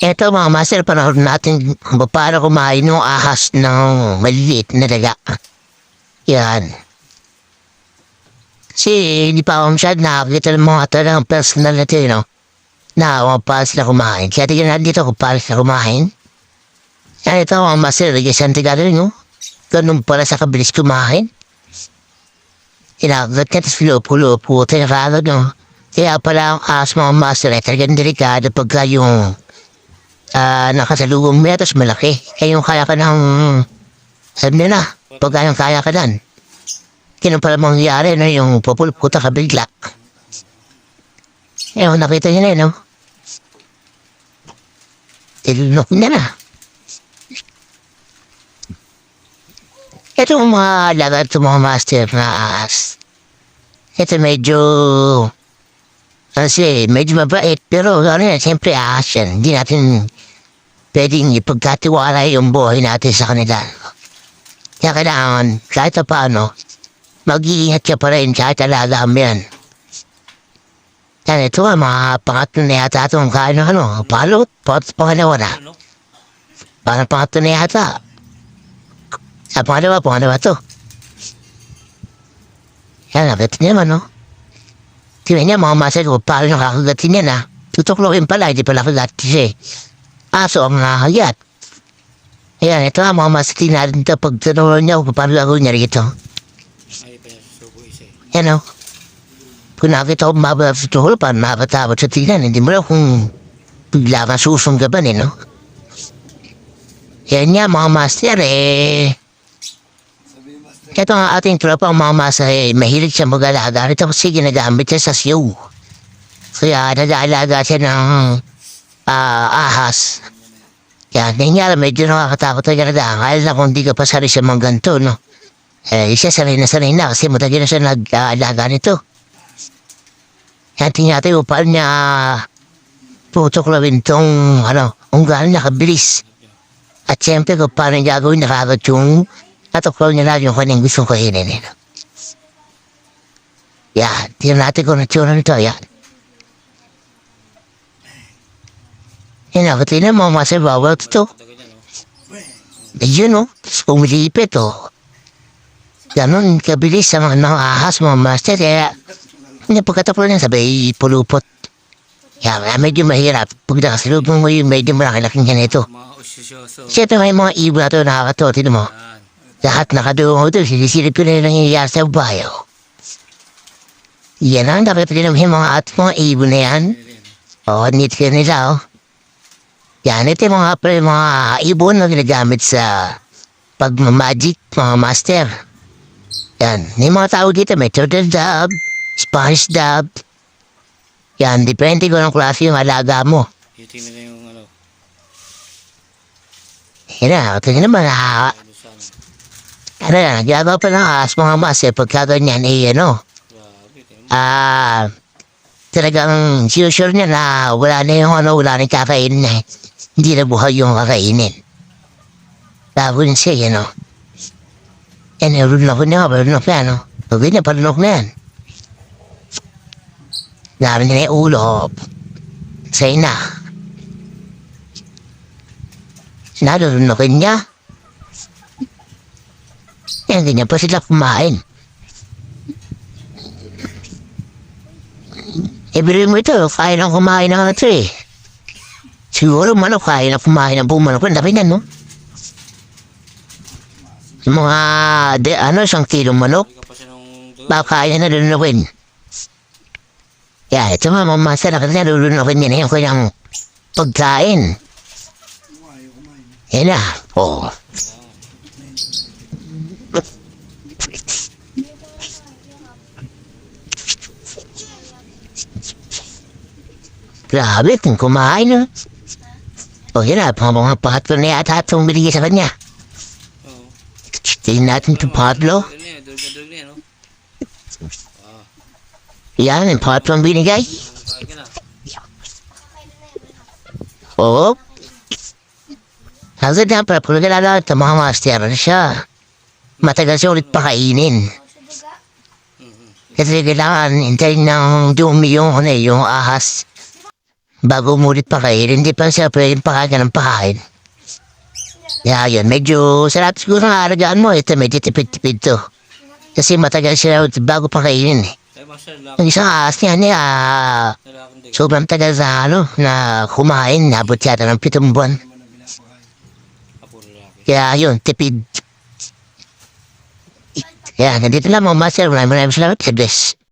Eto mga master, panahon natin kung paano kumain ng ahas ng maliliit na daga. Yan. Kasi hindi pa ako masyad nakakita ng mga talagang personal na ito, na kung paano sila kumain. Kaya tignan natin dito kung paano sila kumain. Yan ito mga master, isang tigado nyo. Ganun pala sa kabilis kumain. Kinakagat ka, tapos lupo-lupo, tinakagad, no. Kaya pala ang ahas mga master ay talagang delikado pagka yung nakasalubong mo tapos malaki. Kaya yung kaya ka ng, sabi nila, pagka yung kaya ka dan. Kaya pala mangyayari na yung pupulputa ka bigla. Eh, nakita niya na, no? Tinunok niya na. Ito mga lagat ito mga master na ahas. Ito medyo, kasi medyo mabait, pero ano yan, siyempre ahas yan. Hindi natin pwedeng ipagkatiwala yung buhay natin sa kanila. Kaya kailangan, kahit na paano, mag-iingat ka pa rin kahit alaga mo yan. Yan, ito nga, mga pangatlo na yata itong kain ng palot, pangalawa na. Parang pangatlo na yata. Pangalawa to. Yan, nagatin naman, no? Tingnan niya, mga masay ko, paano nakakagatin yan, ha? Tutuklokin pala, hindi pala kagatin siya, eh. Aso ang nakakagat. Ayan, ito nga, mga masay natin ito, pag tinulong niya, paano gagawin niya rito? Yan, no? Kung nakita ko mababa sa tuhol, paano makatabot sa tingnan, hindi mo lang kung bigla kang susunggaban, no? Yan nga, mga master, ito ang ating tropa, ang mga masa, mahilig siya mag-alaga. Ito kasi ginagamit siya sa siyaw. Kaya nag-aalaga siya ng ahas. Kaya nangyari, medyo nakakatakot na ganda. Kaya lang kung di ka pa sanay siya mga ganito, no? Siya sanay na kasi matagal na siya nag-aalaga nito. Kaya tingnan natin kung paano niya tutuklawin itong, kung gaano nakabilis. At siyempre kung paano niya gagawin nakagat yung natuklaw niya lang yung kanyang gustong kainin. Yan. Tingnan natin kung natsura nito. Yan. Yan. Tingnan mo mga bawal ito. Ayun, no? Pumilipit, oh. Ganon kabilis sa mga ahas, mga master. Kaya, hindi pagkatapos niya sabay pulupot. Yan. Medyo mahirap. Pag nakasalubong mo yung medyo malaki-laking ganito. Siyempre may mga ibon na ito nakakato. Tingnan mo. Lahat nakadungo ito, sinisilip ko na yung nangyayari sa bayo. Yan ang dapat pinamhin mga at mga ibon na yan. Neat ka nila, oh. Yan, ito yung mga ibon na ginagamit sa pag-magic, mga master. Yan, may mga tao dito, may turtle dove, Spanish dove. Yan, depende ko ng klase yung alaga mo. Tingnan na yung Yan na, tingnan naman, nagagawa pa ng ahas mga master pagka ganyan, talagang sure niya na wala na yung wala na yung kakainin na, hindi na buhay yung kakainin. Labon siya, runok niya, runok na, pag ganyan, parunok na yan. Namin niya yung ulo, sa'yo na. Narurunokin niya. Yan, ganyan pa sila kumain. Ibigay mo ito, kaya nang kumain ng ito, eh. Siguro manok, kaya nang kumain ng buong manok. Ang dami na, no? Yung mga, isang kilong manok, baka kaya na lunukin. Kaya ito mga masarap na lunukin niya yung kanyang pagkain. Yan na, oh. Grabe kung kumain, no? Yan na, mga patlo na yata itong binigay sa kanya. Tingnan natin itong patlo. Yan, yung patlo ang binigay. Oo. Kasi na, pero kung nalala ito, mga master na siya. Matagal siya ulit pakainin. Kasi kailangan hintayin ng dumi yung ahas. bago umulit pa kayo, hindi pa siya pwedeng pakain ng pakain. Kaya yun, medyo sarap siguro ng alagaan mo. Ito, medyo tipid-tipid to. Kasi matagal sila bago pa kainin eh. Yung isang ahas niya, sobrang tagal sa na kumain, nabot yata ng 7 buwan. Kaya yun, tipid. Kaya nandito lang mga master, maraming salamat. God bless.